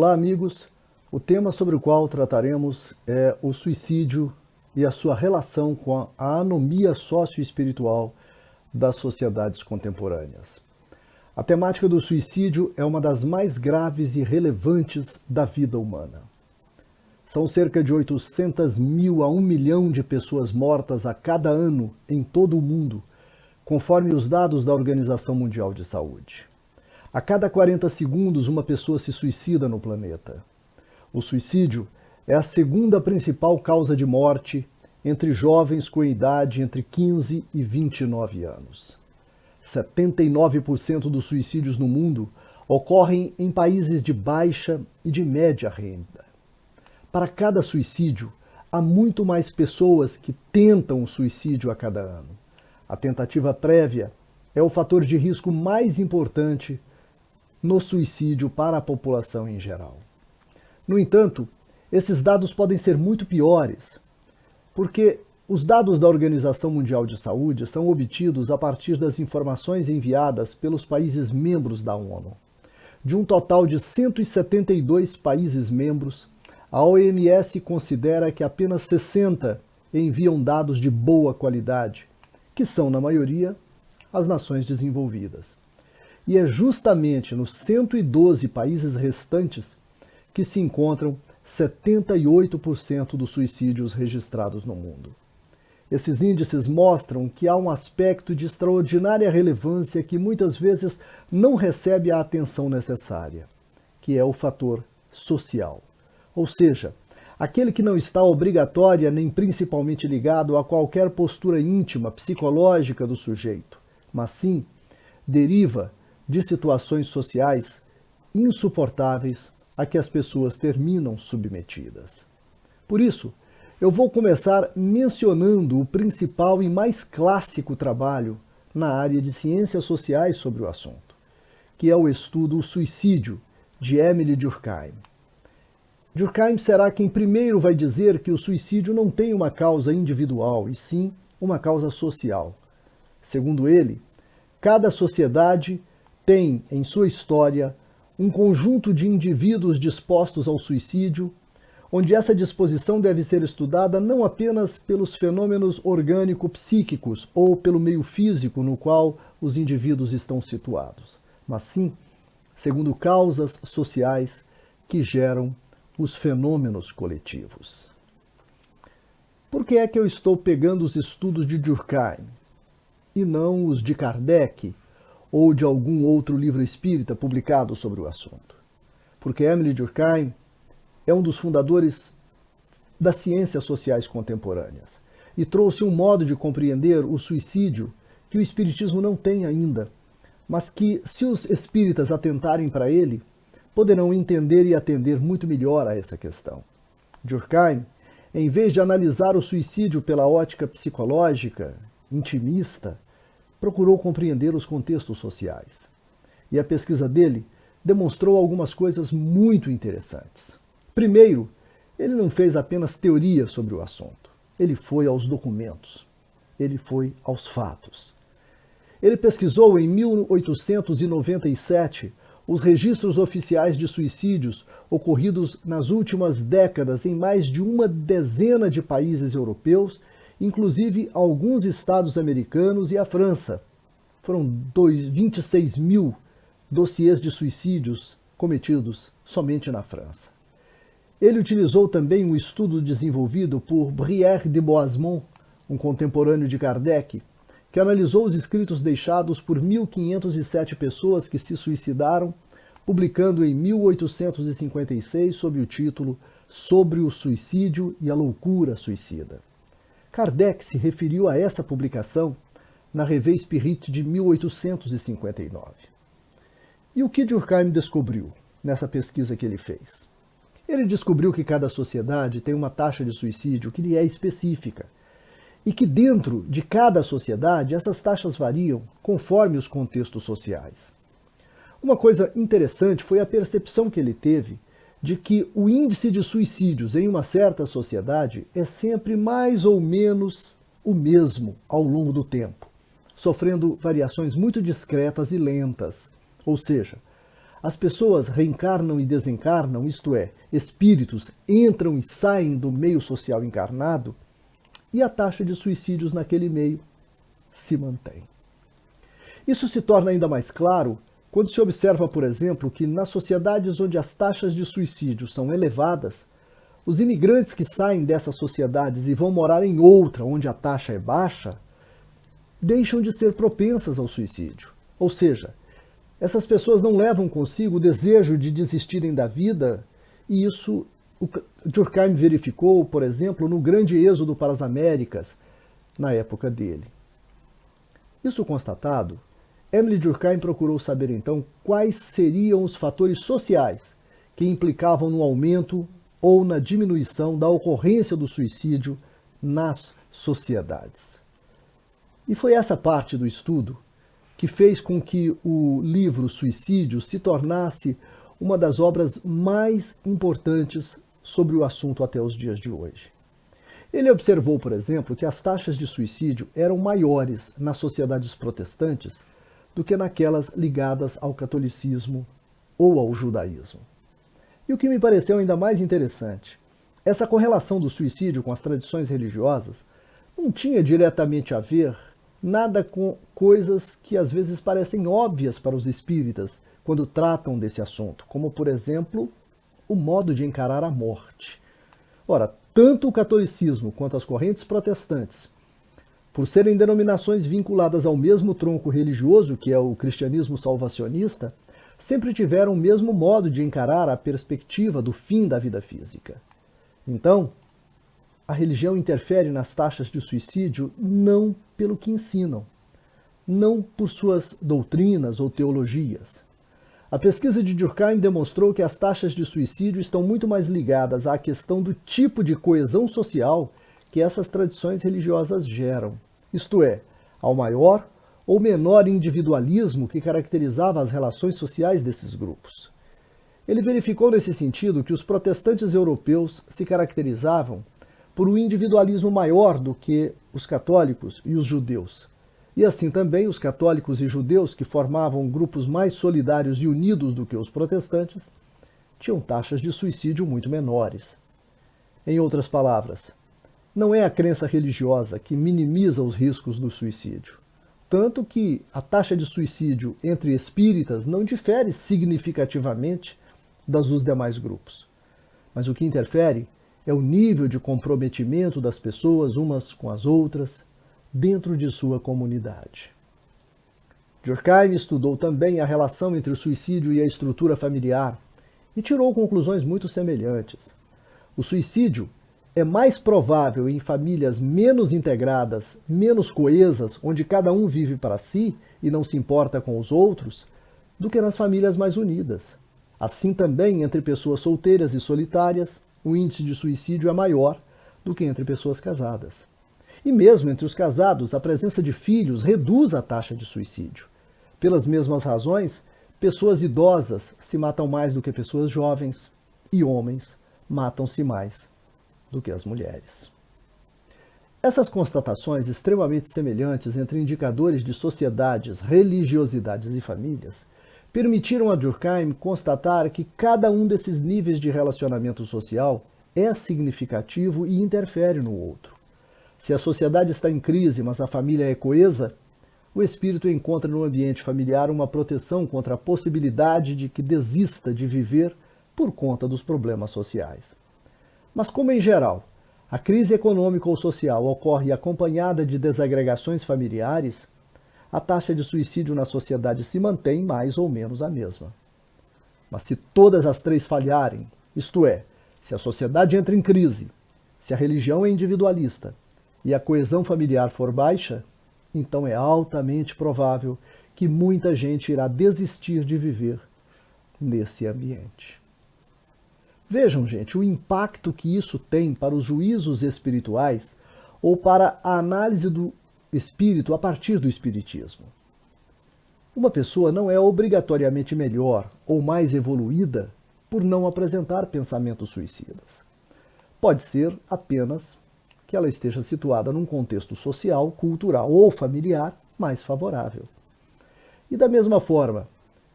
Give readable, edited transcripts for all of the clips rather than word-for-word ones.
Olá, amigos. O tema sobre o qual trataremos é o suicídio e a sua relação com a anomia socioespiritual das sociedades contemporâneas. A temática do suicídio é uma das mais graves e relevantes da vida humana. São cerca de 800 mil a 1 milhão de pessoas mortas a cada ano em todo o mundo, conforme os dados da Organização Mundial de Saúde. A cada 40 segundos, uma pessoa se suicida no planeta. O suicídio é a segunda principal causa de morte entre jovens com idade entre 15 e 29 anos. 79% dos suicídios no mundo ocorrem em países de baixa e de média renda. Para cada suicídio, há muito mais pessoas que tentam o suicídio a cada ano. A tentativa prévia é o fator de risco mais importante no suicídio para a população em geral. No entanto, esses dados podem ser muito piores, porque os dados da Organização Mundial de Saúde são obtidos a partir das informações enviadas pelos países membros da ONU. De um total de 172 países membros, a OMS considera que apenas 60 enviam dados de boa qualidade, que são, na maioria, as nações desenvolvidas. E é justamente nos 112 países restantes que se encontram 78% dos suicídios registrados no mundo. Esses índices mostram que há um aspecto de extraordinária relevância que muitas vezes não recebe a atenção necessária, que é o fator social. Ou seja, aquele que não está obrigatória nem principalmente ligado a qualquer postura íntima, psicológica do sujeito, mas sim deriva de situações sociais insuportáveis a que as pessoas terminam submetidas. Por isso, eu vou começar mencionando o principal e mais clássico trabalho na área de ciências sociais sobre o assunto, que é o estudo O Suicídio, de Emily Durkheim. Durkheim será quem primeiro vai dizer que o suicídio não tem uma causa individual, e sim uma causa social. Segundo ele, cada sociedade tem em sua história um conjunto de indivíduos dispostos ao suicídio, onde essa disposição deve ser estudada não apenas pelos fenômenos orgânico-psíquicos ou pelo meio físico no qual os indivíduos estão situados, mas sim segundo causas sociais que geram os fenômenos coletivos. Por que é que eu estou pegando os estudos de Durkheim e não os de Kardec ou de algum outro livro espírita publicado sobre o assunto? Porque Emily Durkheim é um dos fundadores das ciências sociais contemporâneas e trouxe um modo de compreender o suicídio que o espiritismo não tem ainda, mas que, se os espíritas atentarem para ele, poderão entender e atender muito melhor a essa questão. Durkheim, em vez de analisar o suicídio pela ótica psicológica, intimista, procurou compreender os contextos sociais. E a pesquisa dele demonstrou algumas coisas muito interessantes. Primeiro, ele não fez apenas teoria sobre o assunto. Ele foi aos documentos. Ele foi aos fatos. Ele pesquisou em 1897 os registros oficiais de suicídios ocorridos nas últimas décadas em mais de uma dezena de países europeus, inclusive alguns estados americanos e a França. Foram 26 mil dossiês de suicídios cometidos somente na França. Ele utilizou também um estudo desenvolvido por Brière de Boismont, um contemporâneo de Kardec, que analisou os escritos deixados por 1.507 pessoas que se suicidaram, publicando em 1856 sob o título Sobre o Suicídio e a Loucura Suicida. Kardec se referiu a essa publicação na Revue Spirit de 1859. E o que Durkheim descobriu nessa pesquisa que ele fez? Ele descobriu que cada sociedade tem uma taxa de suicídio que lhe é específica e que dentro de cada sociedade essas taxas variam conforme os contextos sociais. Uma coisa interessante foi a percepção que ele teve de que o índice de suicídios em uma certa sociedade é sempre mais ou menos o mesmo ao longo do tempo, sofrendo variações muito discretas e lentas. Ou seja, As pessoas reencarnam e desencarnam, isto é, espíritos entram e saem do meio social encarnado, e a taxa de suicídios naquele meio se mantém. Isso se torna ainda mais claro quando se observa, por exemplo, que nas sociedades onde as taxas de suicídio são elevadas, os imigrantes que saem dessas sociedades e vão morar em outra onde a taxa é baixa, deixam de ser propensas ao suicídio. Ou seja, essas pessoas não levam consigo o desejo de desistirem da vida, e isso o Durkheim verificou, por exemplo, no grande êxodo para as Américas, na época dele. Isso constatado, Emile Durkheim procurou saber então quais seriam os fatores sociais que implicavam no aumento ou na diminuição da ocorrência do suicídio nas sociedades. E foi essa parte do estudo que fez com que o livro Suicídio se tornasse uma das obras mais importantes sobre o assunto até os dias de hoje. Ele observou, por exemplo, que as taxas de suicídio eram maiores nas sociedades protestantes do que naquelas ligadas ao catolicismo ou ao judaísmo. E o que me pareceu ainda mais interessante, essa correlação do suicídio com as tradições religiosas não tinha diretamente a ver nada com coisas que às vezes parecem óbvias para os espíritas quando tratam desse assunto, como, por exemplo, o modo de encarar a morte. Ora, tanto o catolicismo quanto as correntes protestantes, por serem denominações vinculadas ao mesmo tronco religioso, que é o cristianismo salvacionista, sempre tiveram o mesmo modo de encarar a perspectiva do fim da vida física. Então, a religião interfere nas taxas de suicídio não pelo que ensinam, não por suas doutrinas ou teologias. A pesquisa de Durkheim demonstrou que as taxas de suicídio estão muito mais ligadas à questão do tipo de coesão social que essas tradições religiosas geram, isto é, ao maior ou menor individualismo que caracterizava as relações sociais desses grupos. Ele verificou nesse sentido que os protestantes europeus se caracterizavam por um individualismo maior do que os católicos e os judeus. E assim também os católicos e judeus, que formavam grupos mais solidários e unidos do que os protestantes, tinham taxas de suicídio muito menores. Em outras palavras, não é a crença religiosa que minimiza os riscos do suicídio. Tanto que a taxa de suicídio entre espíritas não difere significativamente das dos demais grupos. Mas o que interfere é o nível de comprometimento das pessoas umas com as outras dentro de sua comunidade. Durkheim estudou também a relação entre o suicídio e a estrutura familiar e tirou conclusões muito semelhantes. O suicídio é mais provável em famílias menos integradas, menos coesas, onde cada um vive para si e não se importa com os outros, do que nas famílias mais unidas. Assim também, entre pessoas solteiras e solitárias, o índice de suicídio é maior do que entre pessoas casadas. E mesmo entre os casados, a presença de filhos reduz a taxa de suicídio. Pelas mesmas razões, pessoas idosas se matam mais do que pessoas jovens, e homens matam-se mais do que as mulheres. Essas constatações extremamente semelhantes entre indicadores de sociedades, religiosidades e famílias permitiram a Durkheim constatar que cada um desses níveis de relacionamento social é significativo e interfere no outro. Se a sociedade está em crise, mas a família é coesa, o espírito encontra no ambiente familiar uma proteção contra a possibilidade de que desista de viver por conta dos problemas sociais. Mas como, em geral, a crise econômica ou social ocorre acompanhada de desagregações familiares, a taxa de suicídio na sociedade se mantém mais ou menos a mesma. Mas se todas as três falharem, isto é, se a sociedade entra em crise, se a religião é individualista e a coesão familiar for baixa, então é altamente provável que muita gente irá desistir de viver nesse ambiente. Vejam, gente, o impacto que isso tem para os juízos espirituais ou para a análise do espírito a partir do espiritismo. Uma pessoa não é obrigatoriamente melhor ou mais evoluída por não apresentar pensamentos suicidas. Pode ser apenas que ela esteja situada num contexto social, cultural ou familiar mais favorável. E da mesma forma,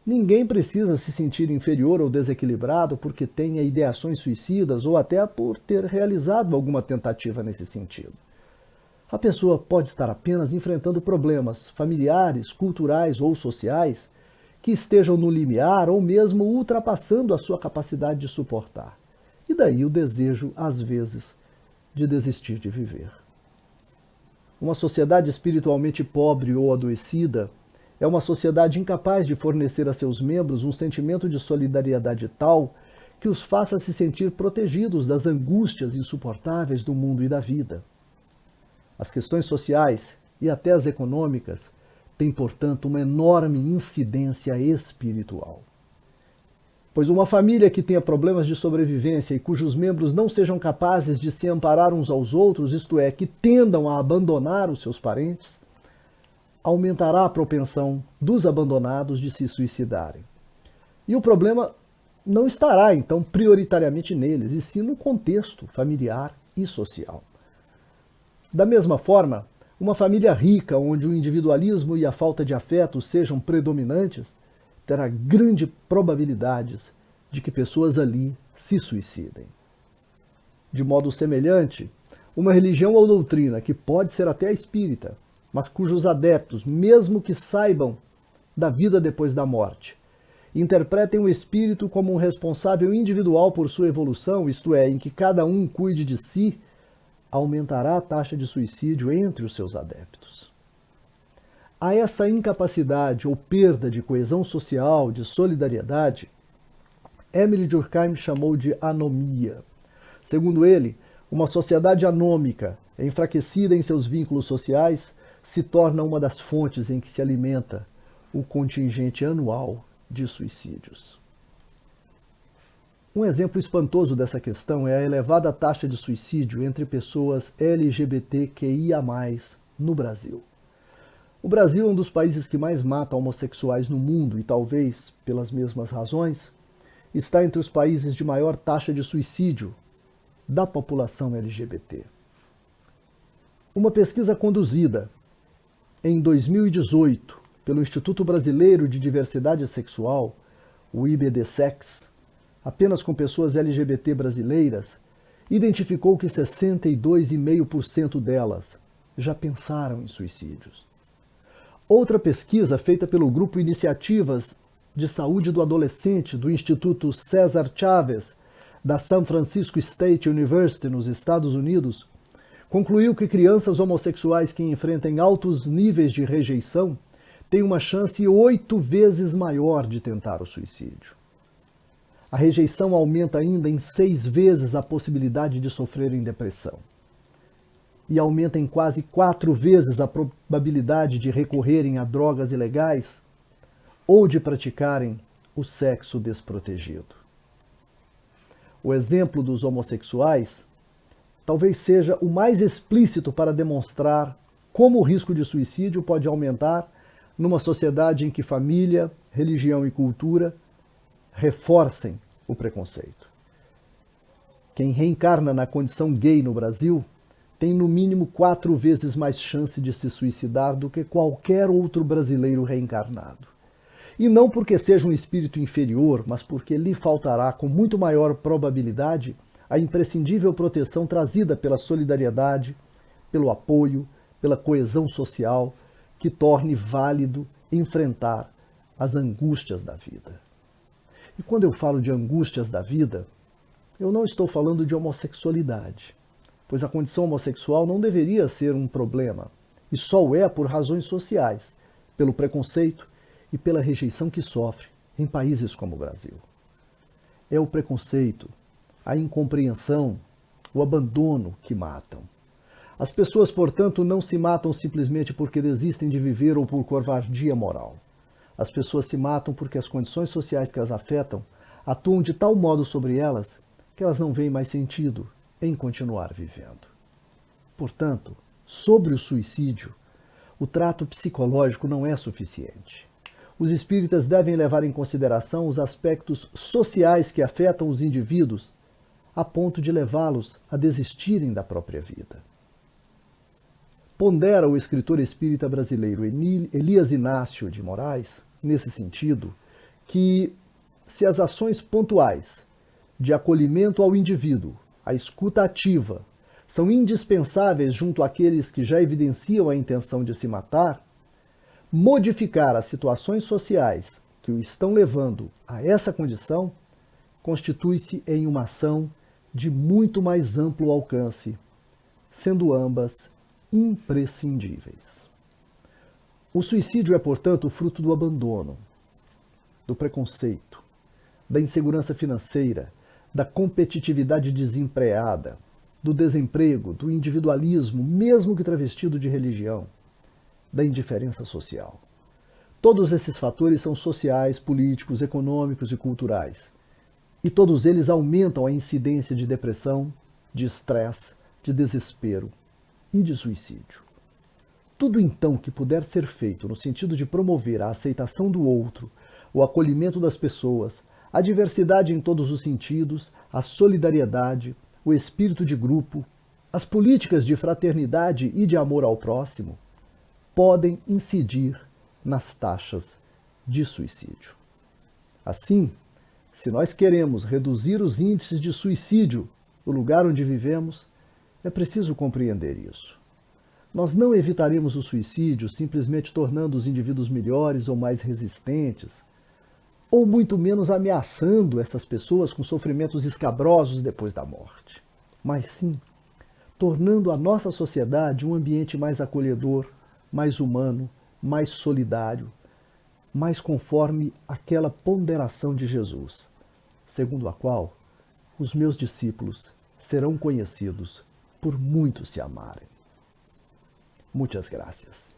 Ninguém precisa se sentir inferior ou desequilibrado porque tenha ideações suicidas ou até por ter realizado alguma tentativa nesse sentido. A pessoa pode estar apenas enfrentando problemas familiares, culturais ou sociais que estejam no limiar ou mesmo ultrapassando a sua capacidade de suportar. E daí o desejo, às vezes, de desistir de viver. Uma sociedade espiritualmente pobre ou adoecida é uma sociedade incapaz de fornecer a seus membros um sentimento de solidariedade tal que os faça se sentir protegidos das angústias insuportáveis do mundo e da vida. As questões sociais e até as econômicas têm, portanto, uma enorme incidência espiritual. Pois uma família que tenha problemas de sobrevivência e cujos membros não sejam capazes de se amparar uns aos outros, isto é, que tendam a abandonar os seus parentes, aumentará a propensão dos abandonados de se suicidarem. E o problema não estará, então, prioritariamente neles, e sim no contexto familiar e social. Da mesma forma, uma família rica, onde o individualismo e a falta de afeto sejam predominantes, terá grandes probabilidades de que pessoas ali se suicidem. De modo semelhante, uma religião ou doutrina que pode ser até espírita, mas cujos adeptos, mesmo que saibam da vida depois da morte, interpretem o espírito como um responsável individual por sua evolução, isto é, em que cada um cuide de si, aumentará a taxa de suicídio entre os seus adeptos. A essa incapacidade ou perda de coesão social, de solidariedade, Émile Durkheim chamou de anomia. Segundo ele, uma sociedade anômica, enfraquecida em seus vínculos sociais, se torna uma das fontes em que se alimenta o contingente anual de suicídios. Um exemplo espantoso dessa questão é a elevada taxa de suicídio entre pessoas LGBTQIA+, no Brasil. O Brasil é um dos países que mais mata homossexuais no mundo e, talvez pelas mesmas razões, está entre os países de maior taxa de suicídio da população LGBT. Uma pesquisa conduzida em 2018 pelo Instituto Brasileiro de Diversidade Sexual, o IBDSEX, apenas com pessoas LGBT brasileiras, identificou que 62,5% delas já pensaram em suicídios. Outra pesquisa feita pelo Grupo Iniciativas de Saúde do Adolescente do Instituto César Chavez, da San Francisco State University, nos Estados Unidos, concluiu que crianças homossexuais que enfrentam altos níveis de rejeição têm uma chance 8 vezes maior de tentar o suicídio. A rejeição aumenta ainda em 6 vezes a possibilidade de sofrerem depressão. E aumenta em quase 4 vezes a probabilidade de recorrerem a drogas ilegais ou de praticarem o sexo desprotegido. O exemplo dos homossexuais talvez seja o mais explícito para demonstrar como o risco de suicídio pode aumentar numa sociedade em que família, religião e cultura reforcem o preconceito. Quem reencarna na condição gay no Brasil tem no mínimo 4 vezes mais chance de se suicidar do que qualquer outro brasileiro reencarnado. E não porque seja um espírito inferior, mas porque lhe faltará com muito maior probabilidade a imprescindível proteção trazida pela solidariedade, pelo apoio, pela coesão social, que torne válido enfrentar as angústias da vida. E quando eu falo de angústias da vida, eu não estou falando de homossexualidade, pois a condição homossexual não deveria ser um problema, e só o é por razões sociais, pelo preconceito e pela rejeição que sofre em países como o Brasil. É o preconceito, a incompreensão, o abandono que matam. As pessoas, portanto, não se matam simplesmente porque desistem de viver ou por covardia moral. As pessoas se matam porque as condições sociais que as afetam atuam de tal modo sobre elas que elas não veem mais sentido em continuar vivendo. Portanto, sobre o suicídio, o trato psicológico não é suficiente. Os espíritas devem levar em consideração os aspectos sociais que afetam os indivíduos a ponto de levá-los a desistirem da própria vida. Pondera o escritor espírita brasileiro Elias Inácio de Moraes, nesse sentido, que, se as ações pontuais de acolhimento ao indivíduo, a escuta ativa, são indispensáveis junto àqueles que já evidenciam a intenção de se matar, modificar as situações sociais que o estão levando a essa condição constitui-se em uma ação de muito mais amplo alcance, sendo ambas imprescindíveis. O suicídio é, portanto, fruto do abandono, do preconceito, da insegurança financeira, da competitividade desempreada, do desemprego, do individualismo, mesmo que travestido de religião, da indiferença social. Todos esses fatores são sociais, políticos, econômicos e culturais. E todos eles aumentam a incidência de depressão, de estresse, de desespero e de suicídio. Tudo então que puder ser feito no sentido de promover a aceitação do outro, o acolhimento das pessoas, a diversidade em todos os sentidos, a solidariedade, o espírito de grupo, as políticas de fraternidade e de amor ao próximo, podem incidir nas taxas de suicídio. Assim, se nós queremos reduzir os índices de suicídio no lugar onde vivemos, é preciso compreender isso. Nós não evitaremos o suicídio simplesmente tornando os indivíduos melhores ou mais resistentes, ou muito menos ameaçando essas pessoas com sofrimentos escabrosos depois da morte, mas sim tornando a nossa sociedade um ambiente mais acolhedor, mais humano, mais solidário, mais conforme aquela ponderação de Jesus, segundo a qual os meus discípulos serão conhecidos por muitos se amarem. Muitas graças.